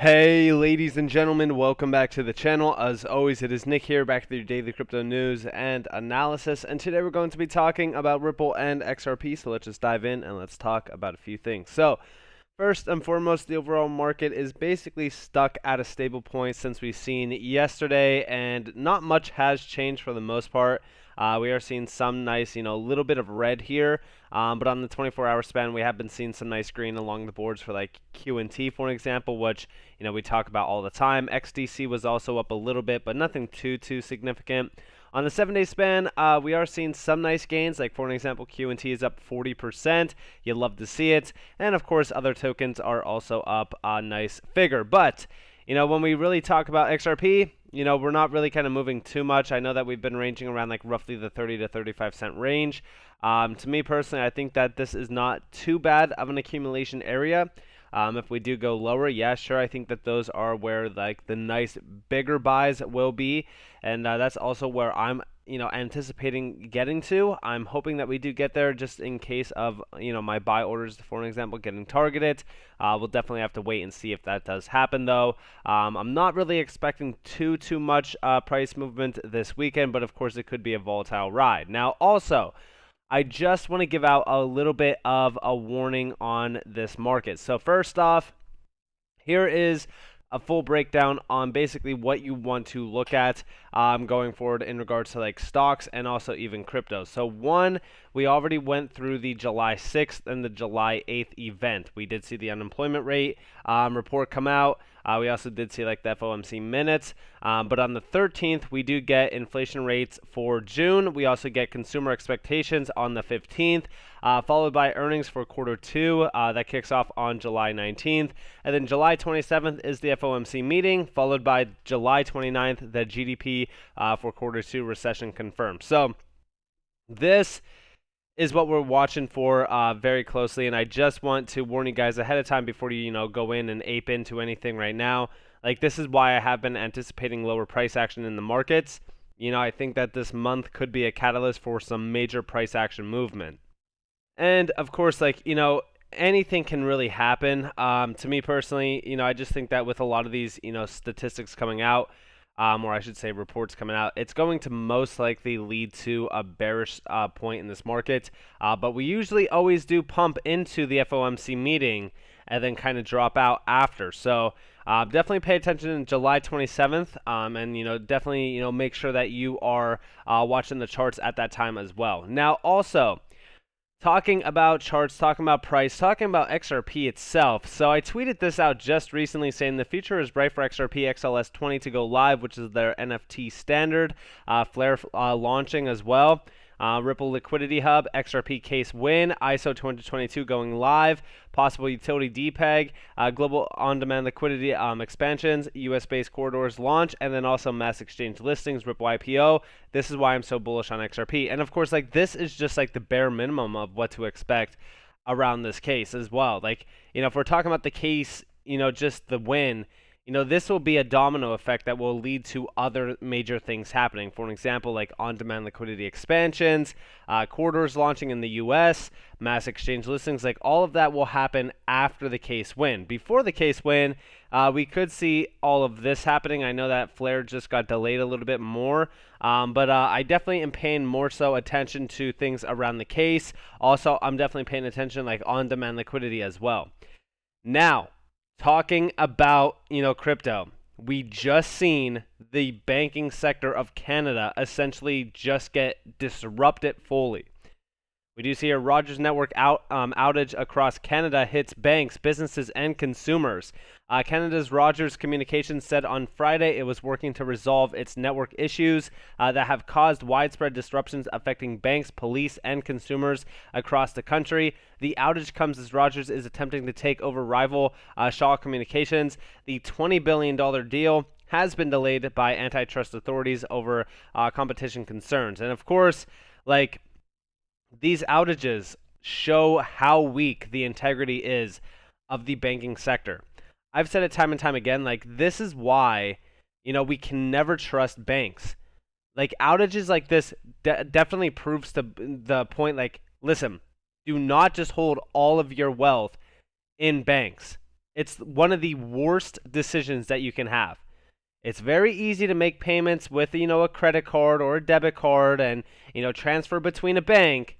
Hey ladies and gentlemen, welcome back to the channel. As always, it is Nick here, back with your daily crypto news and analysis, and today we're going to be talking about Ripple and XRP, so let's just dive in and let's talk about a few things. So first and foremost, the overall market is basically stuck at a stable point since we've seen yesterday, and not much has changed for the most part. We are seeing some nice, little bit of red here, but on the 24-hour span, we have been seeing some nice green along the boards for like Q&T, for an example, which we talk about all the time. XDC was also up a little bit, but nothing too significant. On the 7-day span, we are seeing some nice gains, like for an example, Q&T is up 40%. You love to see it. And of course, other tokens are also up a nice figure. But, when we really talk about XRP, we're not really kind of moving too much. I know that we've been ranging around like roughly the 30 to 35 cent range. To me personally, I think that this is not too bad of an accumulation area. If we do go lower, yeah, sure, I think that those are where like the nice bigger buys will be, and that's also where I'm anticipating getting to. I'm hoping that we do get there, just in case of my buy orders, for an example, getting targeted. We'll definitely have to wait and see if that does happen, though. I'm not really expecting too much price movement this weekend, but of course it could be a volatile ride. Now also, I just want to give out a little bit of a warning on this market. So first off, here is a full breakdown on basically what you want to look at going forward in regards to like stocks and also even crypto. So one, we already went through the July 6th and the July 8th event. We did see the unemployment rate report come out. We also did see like the FOMC minutes, but on the 13th, we do get inflation rates for June. We also get consumer expectations on the 15th, followed by earnings for quarter two. That kicks off on July 19th. And then July 27th is the FOMC meeting, followed by July 29th, the GDP for quarter two recession confirmed. So this is what we're watching for very closely, and I just want to warn you guys ahead of time before you go in and ape into anything right now. Like, this is why I have been anticipating lower price action in the markets. I think that this month could be a catalyst for some major price action movement. And of course, like, anything can really happen. To me personally, I just think that with a lot of these, statistics coming out, or I should say reports coming out, it's going to most likely lead to a bearish point in this market. But we usually always do pump into the FOMC meeting and then kind of drop out after. So definitely pay attention in July 27th, and definitely make sure that you are watching the charts at that time as well. Now also, talking about charts, talking about price, talking about XRP itself. So I tweeted this out just recently saying the future is bright for XRP XLS20 to go live, which is their NFT standard. Flare launching as well. Ripple Liquidity Hub, XRP case win, ISO 2022 going live, possible utility DPEG, global on-demand liquidity expansions, US-based corridors launch, and then also mass exchange listings, Ripple IPO. This is why I'm so bullish on XRP. And of course, like, this is just like the bare minimum of what to expect around this case as well. Like, if we're talking about the case, just the win, this will be a domino effect that will lead to other major things happening. For an example, like on-demand liquidity expansions, corridors launching in the US, mass exchange listings, like all of that will happen after the case win. Before the case win, we could see all of this happening. I know that Flare just got delayed a little bit more, but I definitely am paying more so attention to things around the case. Also, I'm definitely paying attention like on-demand liquidity as well. Now, talking about, crypto, we just seen the banking sector of Canada essentially just get disrupted fully. We do see a Rogers network outage across Canada hits banks, businesses, and consumers. Canada's Rogers Communications said on Friday it was working to resolve its network issues that have caused widespread disruptions affecting banks, police, and consumers across the country. The outage comes as Rogers is attempting to take over rival Shaw Communications. The $20 billion deal has been delayed by antitrust authorities over competition concerns. And of course, like, these outages show how weak the integrity is of the banking sector. I've said it time and time again, like, this is why, we can never trust banks. Like, outages like this definitely proves the point, like, listen, do not just hold all of your wealth in banks. It's one of the worst decisions that you can have. It's very easy to make payments with, a credit card or a debit card and, transfer between a bank.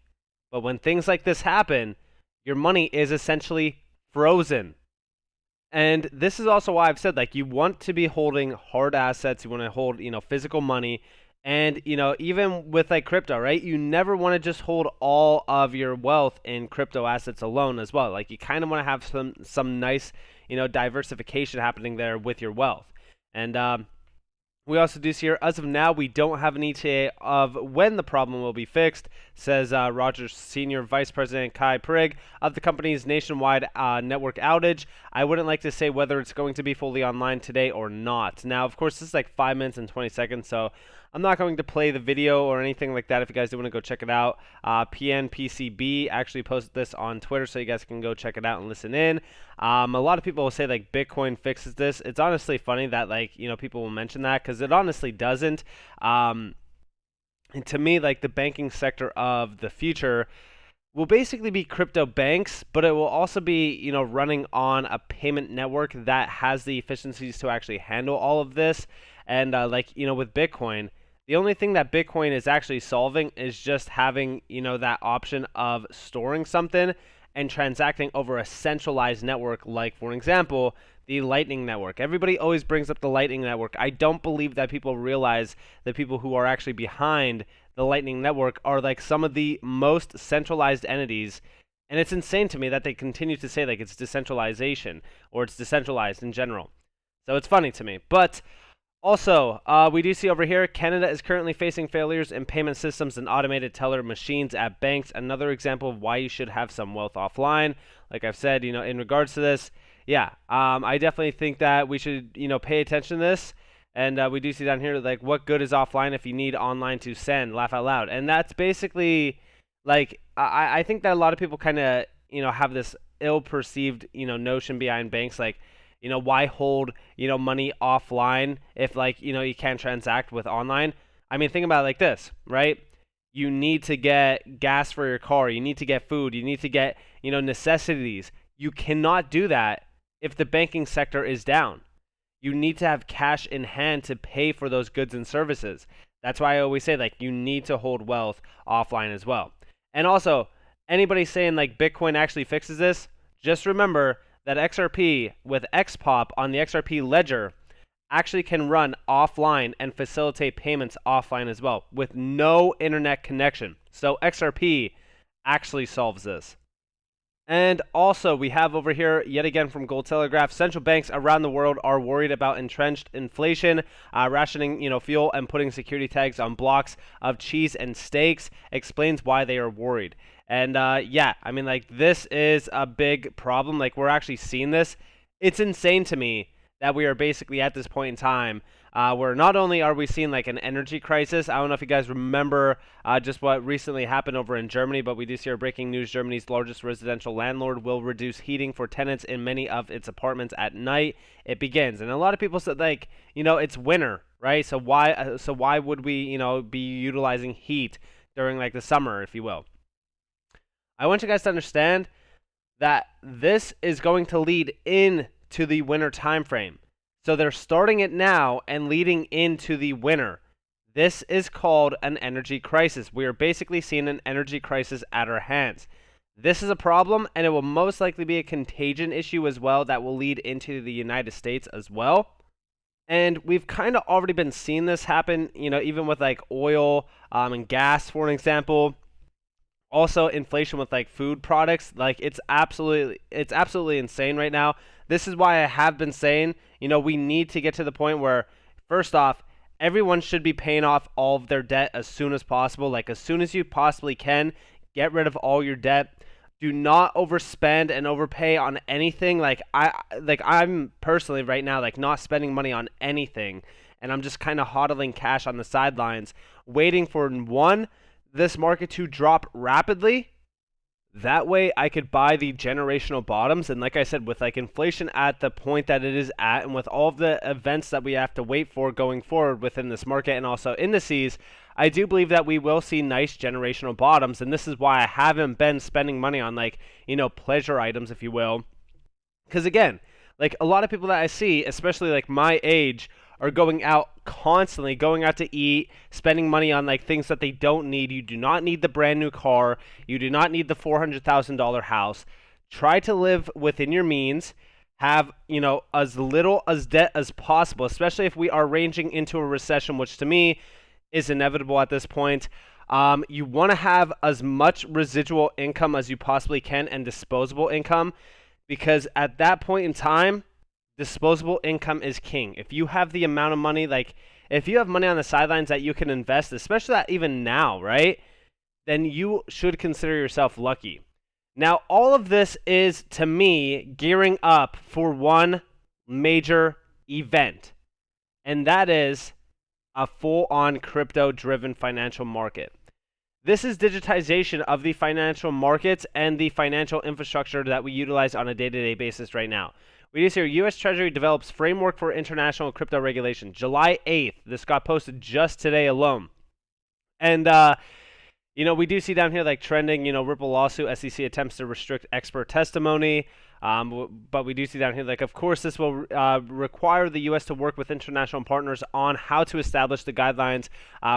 But when things like this happen, your money is essentially frozen. And this is also why I've said, like, you want to be holding hard assets, you want to hold, physical money. And, even with like crypto, right? You never want to just hold all of your wealth in crypto assets alone as well. Like, you kind of want to have some nice, diversification happening there with your wealth. And we also do see here, as of now, we don't have an ETA of when the problem will be fixed, says Rogers Senior Vice President Kai Prigg of the company's nationwide network outage. I wouldn't like to say whether it's going to be fully online today or not. Now, of course, this is like 5 minutes and 20 seconds, so I'm not going to play the video or anything like that. If you guys do want to go check it out, PNPCB actually posted this on Twitter, so you guys can go check it out and listen in. A lot of people will say like Bitcoin fixes this. It's honestly funny that people will mention that, because it honestly doesn't. And to me, like, the banking sector of the future will basically be crypto banks, but it will also be running on a payment network that has the efficiencies to actually handle all of this. And with Bitcoin, the only thing that Bitcoin is actually solving is just having, that option of storing something and transacting over a centralized network, like, for example, the Lightning Network. Everybody always brings up the Lightning Network. I don't believe that people realize the people who are actually behind the Lightning Network are like some of the most centralized entities. And it's insane to me that they continue to say like it's decentralization or it's decentralized in general. So it's funny to me. But also, we do see over here, Canada is currently facing failures in payment systems and automated teller machines at banks. Another example of why you should have some wealth offline. Like I've said, in regards to this, yeah, I definitely think that we should, pay attention to this. And we do see down here, like, what good is offline if you need online to send? Laugh out loud. And that's basically, like, I think that a lot of people kind of, have this ill-perceived, notion behind banks, like, why hold, money offline if, like, you can't transact with online? I mean, think about it like this, right? You need to get gas for your car. You need to get food. You need to get, necessities. You cannot do that if the banking sector is down. You need to have cash in hand to pay for those goods and services. That's why I always say, like, you need to hold wealth offline as well. And also, anybody saying, like, Bitcoin actually fixes this, just remember that XRP with XPOP on the XRP ledger actually can run offline and facilitate payments offline as well with no internet connection. So XRP actually solves this. And also, we have over here, yet again from Gold Telegraph, central banks around the world are worried about entrenched inflation, rationing, fuel, and putting security tags on blocks of cheese and steaks. Explains why they are worried. And yeah, I mean, like, this is a big problem. Like, we're actually seeing this. It's insane to me that we are basically at this point in time where not only are we seeing like an energy crisis. I don't know if you guys remember just what recently happened over in Germany, but we do see our breaking news. Germany's largest residential landlord will reduce heating for tenants in many of its apartments at night. It begins. And a lot of people said, like, it's winter, right? So why would we, be utilizing heat during like the summer, if you will? I want you guys to understand that this is going to lead into the winter time frame. So they're starting it now and leading into the winter. This is called an energy crisis. We are basically seeing an energy crisis at our hands. This is a problem, and it will most likely be a contagion issue as well that will lead into the United States as well. And we've kind of already been seeing this happen, even with like oil and gas, for an example. Also, inflation with like food products. Like, it's absolutely insane right now. This is why I have been saying, we need to get to the point where, first off, everyone should be paying off all of their debt as soon as possible. Like, as soon as you possibly can, get rid of all your debt. Do not overspend and overpay on anything. I'm personally right now, like, not spending money on anything, and I'm just kind of hodling cash on the sidelines, waiting for this market to drop rapidly. That way I could buy the generational bottoms. And like I said, with like inflation at the point that it is at, and with all of the events that we have to wait for going forward within this market and also indices, I do believe that we will see nice generational bottoms. And this is why I haven't been spending money on, like, pleasure items, if you will. Because again, Like a lot of people that I see, especially like my age, are going out constantly, going out to eat, spending money on like things that they don't need. You do not need the brand new car. You do not need the $400,000 house. Try to live within your means. Have, as little as debt as possible, especially if we are ranging into a recession, which to me is inevitable at this point. You want to have as much residual income as you possibly can and disposable income, because at that point in time, disposable income is king. If you have the amount of money, like if you have money on the sidelines that you can invest, especially that even now, right? Then you should consider yourself lucky. Now, all of this is, to me, gearing up for one major event, and that is a full-on crypto-driven financial market. This is digitization of the financial markets and the financial infrastructure that we utilize on a day-to-day basis right now. We just hear U.S. Treasury develops framework for international crypto regulation. July 8th. This got posted just today alone. And, we do see down here like trending, Ripple lawsuit, SEC attempts to restrict expert testimony. But we do see down here, like, of course, this will require the U.S. to work with international partners on how to establish the guidelines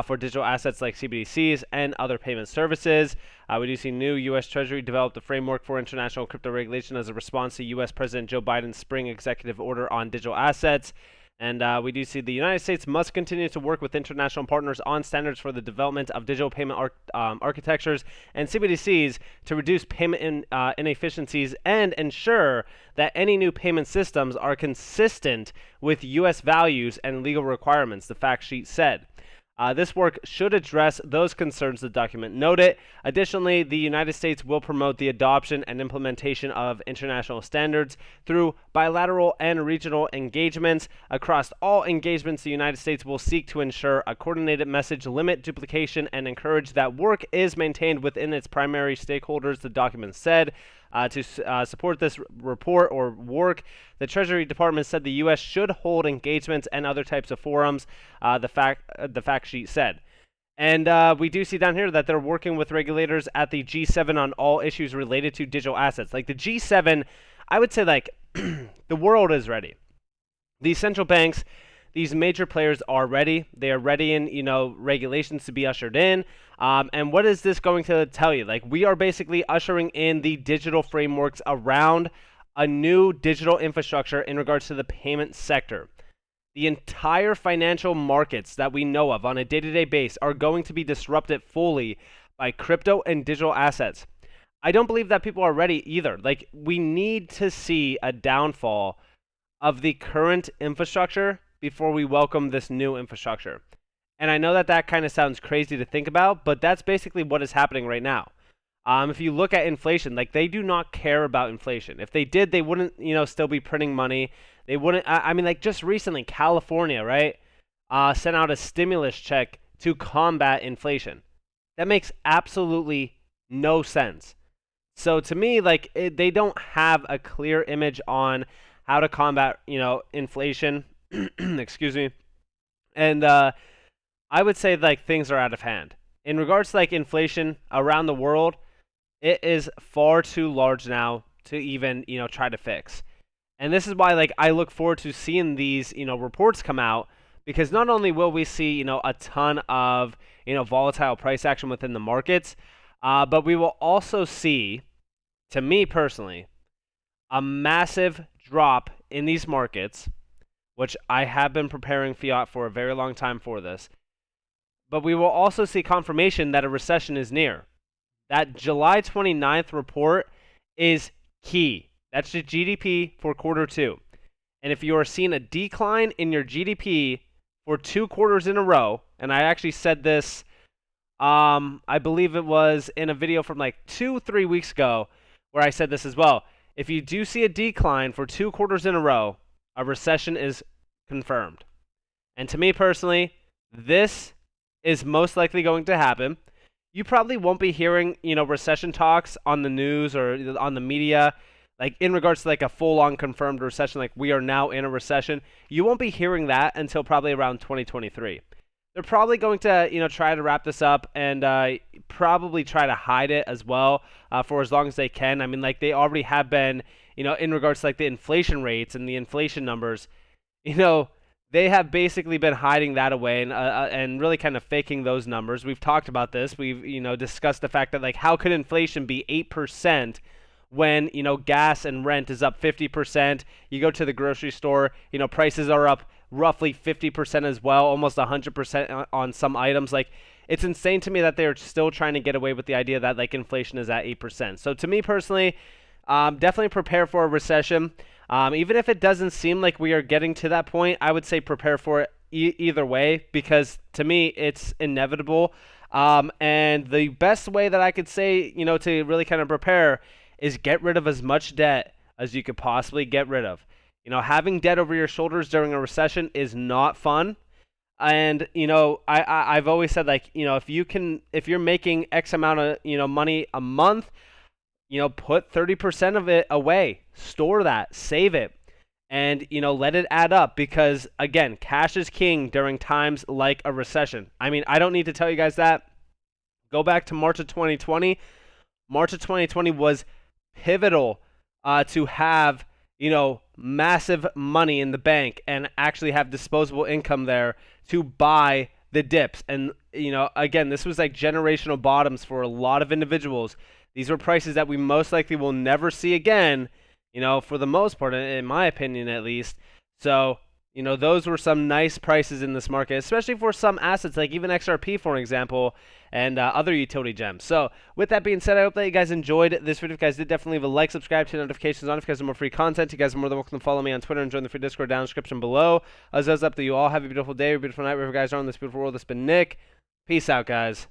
for digital assets like CBDCs and other payment services. We do see new U.S. Treasury developed a framework for international crypto regulation as a response to U.S. President Joe Biden's spring executive order on digital assets. And we do see the United States must continue to work with international partners on standards for the development of digital payment architectures and CBDCs to reduce payment inefficiencies and ensure that any new payment systems are consistent with U.S. values and legal requirements, the fact sheet said. This work should address those concerns, the document noted. Additionally, the United States will promote the adoption and implementation of international standards through bilateral and regional engagements. Across all engagements, the United States will seek to ensure a coordinated message, limit duplication, and encourage that work is maintained within its primary stakeholders, the document said. To support this report or work, the Treasury Department said the U.S. should hold engagements and other types of forums, the fact sheet said. And we do see down here that they're working with regulators at the G7 on all issues related to digital assets. Like the G7, I would say like the world is ready. These central banks, these major players are ready. They are ready in, regulations to be ushered in. And what is this going to tell you? Like, we are basically ushering in the digital frameworks around a new digital infrastructure in regards to the payment sector. The entire financial markets that we know of on a day-to-day basis are going to be disrupted fully by crypto and digital assets. I don't believe that people are ready either. Like, we need to see a downfall of the current infrastructure before we welcome this new infrastructure. And I know that that kind of sounds crazy to think about, but that's basically what is happening right now. If you look at inflation, like they do not care about inflation. If they did, they wouldn't, still be printing money. They wouldn't. I mean, like just recently, California, right, sent out a stimulus check to combat inflation. That makes absolutely no sense. So to me, like they don't have a clear image on how to combat, inflation. Excuse me. And I would say like things are out of hand. In regards to like inflation around the world, it is far too large now to even, try to fix. And this is why like I look forward to seeing these, reports come out, because not only will we see, a ton of, volatile price action within the markets, but we will also see, to me personally, a massive drop in these markets, which I have been preparing fiat for a very long time for this. But we will also see confirmation that a recession is near. That July 29th report is key. That's the GDP for quarter two. And if you are seeing a decline in your GDP for 2 quarters in a row, and I actually said this, I believe it was in a video from like 2-3 weeks ago where I said this as well. If you do see a decline for 2 quarters in a row, a recession is confirmed. And to me personally, this is most likely going to happen. You probably won't be hearing, recession talks on the news or on the media, like in regards to like a full-on confirmed recession, like we are now in a recession. You won't be hearing that until probably around 2023. They're probably going to, try to wrap this up and probably try to hide it as well for as long as they can. I mean, like they already have been, in regards to like the inflation rates and the inflation numbers, you know, they have basically been hiding that away and really kind of faking those numbers. We've talked about this. We've discussed the fact that like how could inflation be 8% when gas and rent is up 50%. You go to the grocery store, prices are up roughly 50% as well, almost 100% on some items. Like, it's insane to me that they're still trying to get away with the idea that like inflation is at 8%. So to me personally, definitely prepare for a recession. Even if it doesn't seem like we are getting to that point, I would say prepare for it either way, because to me it's inevitable. And the best way that I could say, to really kind of prepare is get rid of as much debt as you could possibly get rid of. Having debt over your shoulders during a recession is not fun. And I've always said, like, if you're making X amount of money a month, put 30% of it away, store that, save it, and let it add up, because again, cash is king during times like a recession. I mean, I don't need to tell you guys that. Go back to March of 2020. March of 2020 was pivotal to have massive money in the bank and actually have disposable income there to buy the dips. And again, this was like generational bottoms for a lot of individuals. These were prices that we most likely will never see again, for the most part, in my opinion at least. So those were some nice prices in this market, especially for some assets like even XRP, for example, and other utility gems. So with that being said, I hope that you guys enjoyed this video. If you guys did, definitely leave a like, subscribe, turn notifications on if you guys want more free content. You guys are more than welcome to follow me on Twitter and join the free Discord down in the description below. As up to you all. Have a beautiful day, a beautiful night, wherever you guys are in this beautiful world. It's been Nick. Peace out, guys.